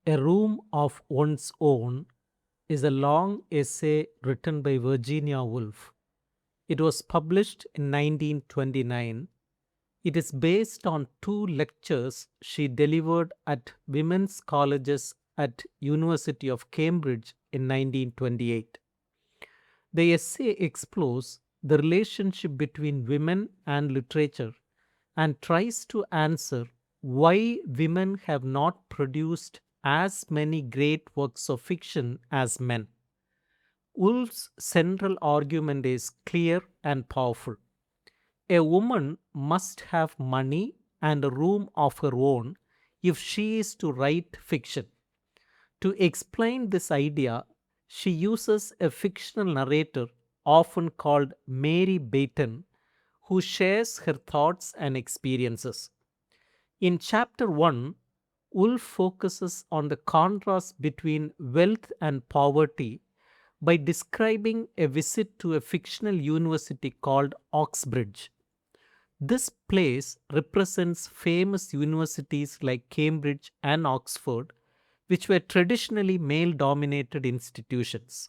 A Room of One's Own is a long essay written by Virginia Woolf. It was published in 1929. It is based on two lectures she delivered at women's colleges at University of Cambridge in 1928. The essay explores the relationship between women and literature and tries to answer why women have not produced as many great works of fiction as men. Woolf's central argument is clear and powerful. A woman must have money and a room of her own if she is to write fiction. To explain this idea, she uses a fictional narrator, often called Mary Baton, who shares her thoughts and experiences. In chapter 1, Woolf focuses on the contrast between wealth and poverty by describing a visit to a fictional university called Oxbridge. This place represents famous universities like Cambridge and Oxford, which were traditionally male dominated institutions.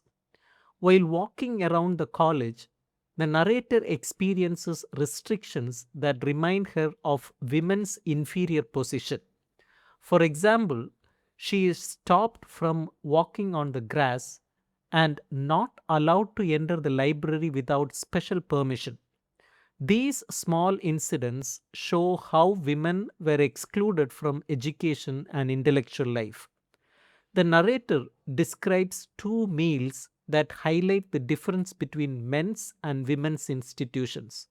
While walking around the college, the narrator experiences restrictions that remind her of women's inferior position. For example, she is stopped from walking on the grass and not allowed to enter the library without special permission. These small incidents show how women were excluded from education and intellectual life. The narrator describes two meals that highlight the difference between men's and women's institutions.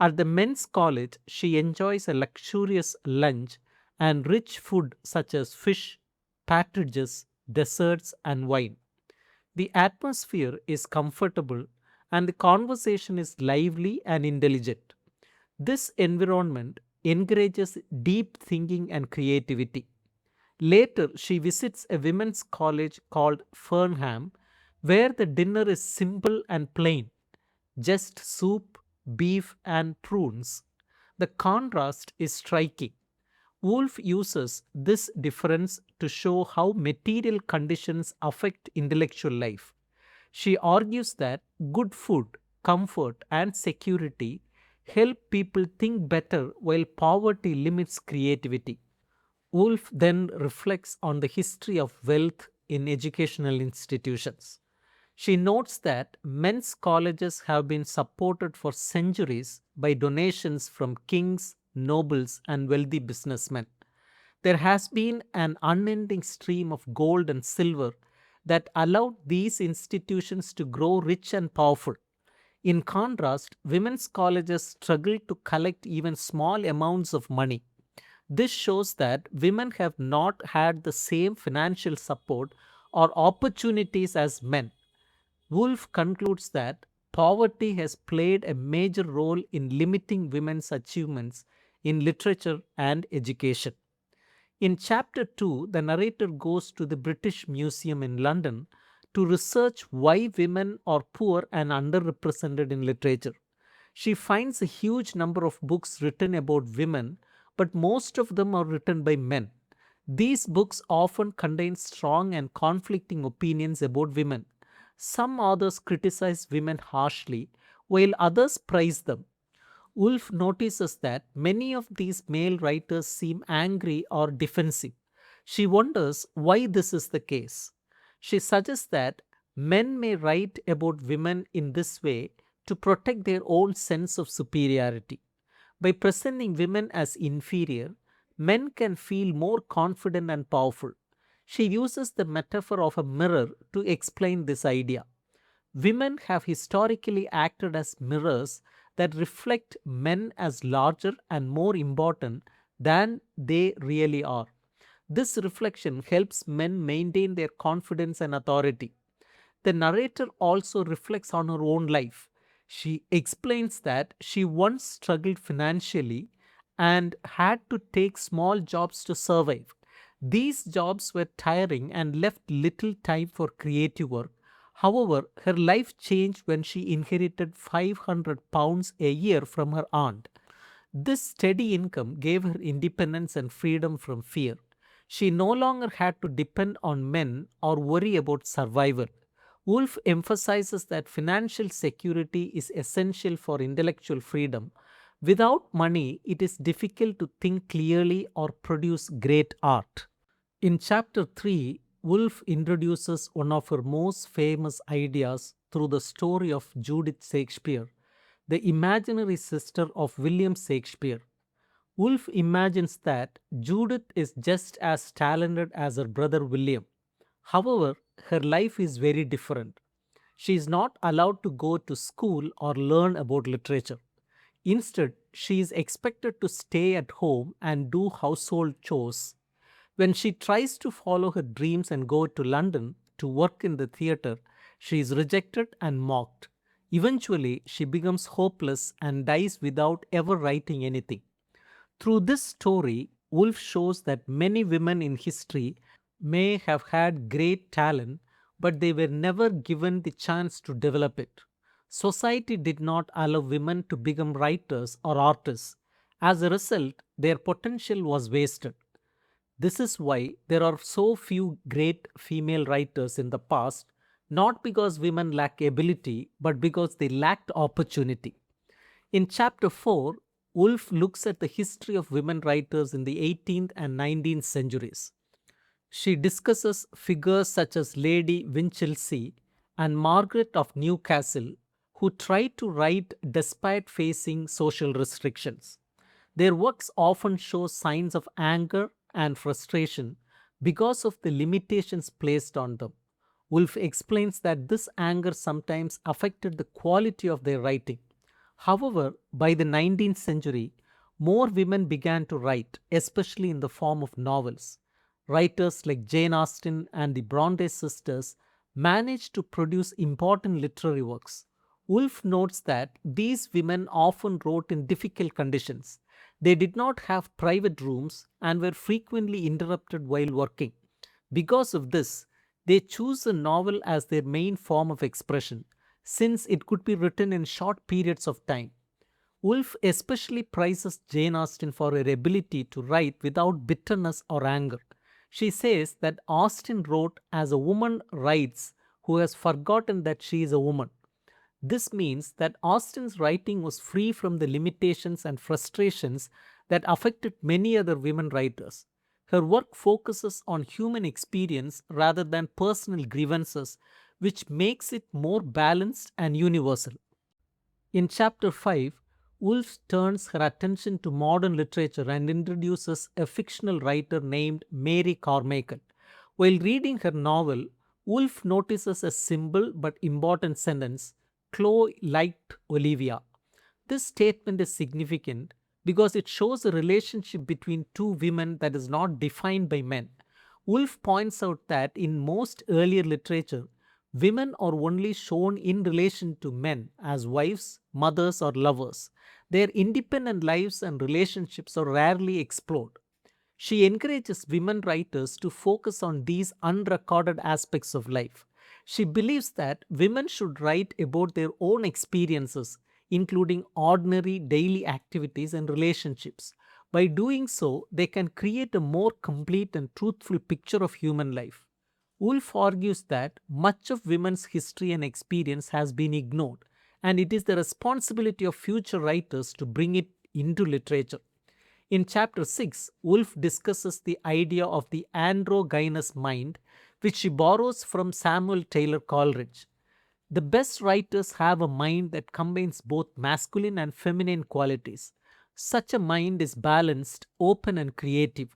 At the men's college, she enjoys a luxurious lunch and rich food such as fish, partridges, desserts, and wine. The atmosphere is comfortable and the conversation is lively and intelligent. This environment encourages deep thinking and creativity. Later, she visits a women's college called Fernham, where the dinner is simple and plain, just soup, beef, and prunes. The contrast is striking. Woolf uses this difference to show how material conditions affect intellectual life. She argues that good food, comfort, and security help people think better while poverty limits creativity. Woolf then reflects on the history of wealth in educational institutions. She notes that men's colleges have been supported for centuries by donations from kings, nobles, and wealthy businessmen. There has been an unending stream of gold and silver that allowed these institutions to grow rich and powerful. In contrast, women's colleges struggle to collect even small amounts of money. This shows that women have not had the same financial support or opportunities as men. Woolf concludes that poverty has played a major role in limiting women's achievements in literature and education. In chapter 2, the narrator goes to the British Museum in London to research why women are poor and underrepresented in literature. She finds a huge number of books written about women, but most of them are written by men. These books often contain strong and conflicting opinions about women. Some authors criticize women harshly, while others praise them. Woolf notices that many of these male writers seem angry or defensive. She wonders why this is the case. She suggests that men may write about women in this way to protect their own sense of superiority. By presenting women as inferior, men can feel more confident and powerful. She uses the metaphor of a mirror to explain this idea. Women have historically acted as mirrors that reflect men as larger and more important than they really are. This reflection helps men maintain their confidence and authority. The narrator also reflects on her own life. She explains that she once struggled financially and had to take small jobs to survive. These jobs were tiring and left little time for creative work. However, her life changed when she inherited £500 a year from her aunt. This steady income gave her independence and freedom from fear. She no longer had to depend on men or worry about survival. Woolf emphasizes that financial security is essential for intellectual freedom. Without money, it is difficult to think clearly or produce great art. In chapter 3, Woolf introduces one of her most famous ideas through the story of Judith Shakespeare, the imaginary sister of William Shakespeare. Woolf imagines that Judith is just as talented as her brother William. However, her life is very different. She is not allowed to go to school or learn about literature. Instead, she is expected to stay at home and do household chores. When she tries to follow her dreams and go to London to work in the theatre, she is rejected and mocked. Eventually, she becomes hopeless and dies without ever writing anything. Through this story, Woolf shows that many women in history may have had great talent, but they were never given the chance to develop it. Society did not allow women to become writers or artists. As a result, their potential was wasted. This is why there are so few great female writers in the past, not because women lack ability, but because they lacked opportunity. In chapter 4, Woolf looks at the history of women writers in the 18th and 19th centuries. She discusses figures such as Lady Winchelsea and Margaret of Newcastle, who tried to write despite facing social restrictions. Their works often show signs of anger and frustration because of the limitations placed on them. Woolf explains that this anger sometimes affected the quality of their writing. However, by the 19th century, more women began to write, especially in the form of novels. Writers like Jane Austen and the Bronte sisters managed to produce important literary works. Woolf notes that these women often wrote in difficult conditions. They did not have private rooms and were frequently interrupted while working. Because of this, they choose a novel as their main form of expression, since it could be written in short periods of time. Woolf especially prizes Jane Austen for her ability to write without bitterness or anger. She says that Austen wrote as a woman writes who has forgotten that she is a woman. This means that Austen's writing was free from the limitations and frustrations that affected many other women writers. Her work focuses on human experience rather than personal grievances, which makes it more balanced and universal. In chapter 5, Woolf turns her attention to modern literature and introduces a fictional writer named Mary Carmichael. While reading her novel, Woolf notices a simple but important sentence: Chloe liked Olivia. This statement is significant because it shows a relationship between two women that is not defined by men. Woolf points out that in most earlier literature, women are only shown in relation to men as wives, mothers, or lovers. Their independent lives and relationships are rarely explored. She encourages women writers to focus on these unrecorded aspects of life. She believes that women should write about their own experiences, including ordinary daily activities and relationships. By doing so, they can create a more complete and truthful picture of human life. Woolf argues that much of women's history and experience has been ignored, and it is the responsibility of future writers to bring it into literature. In chapter 6, Woolf discusses the idea of the androgynous mind, which she borrows from Samuel Taylor Coleridge. The best writers have a mind that combines both masculine and feminine qualities. Such a mind is balanced, open, and creative.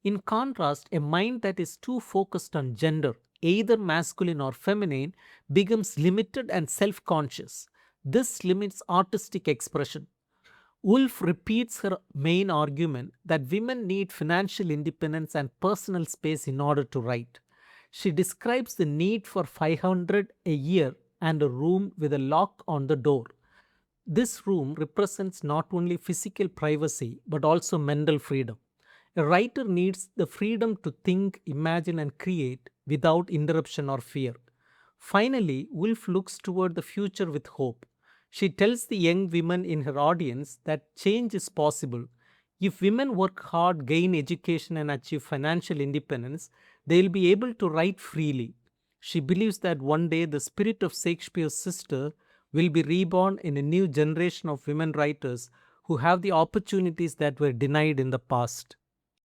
In contrast, a mind that is too focused on gender, either masculine or feminine, becomes limited and self conscious. This limits artistic expression. Woolf repeats her main argument that women need financial independence and personal space in order to write. She describes the need for 500 a year and a room with a lock on the door. This room represents not only physical privacy but also mental freedom. A writer needs the freedom to think, imagine, and create without interruption or fear. Finally, Woolf looks toward the future with hope. She tells the young women in her audience that change is possible. If women work hard, gain education, and achieve financial independence, they will be able to write freely. She believes that one day the spirit of Shakespeare's sister will be reborn in a new generation of women writers who have the opportunities that were denied in the past.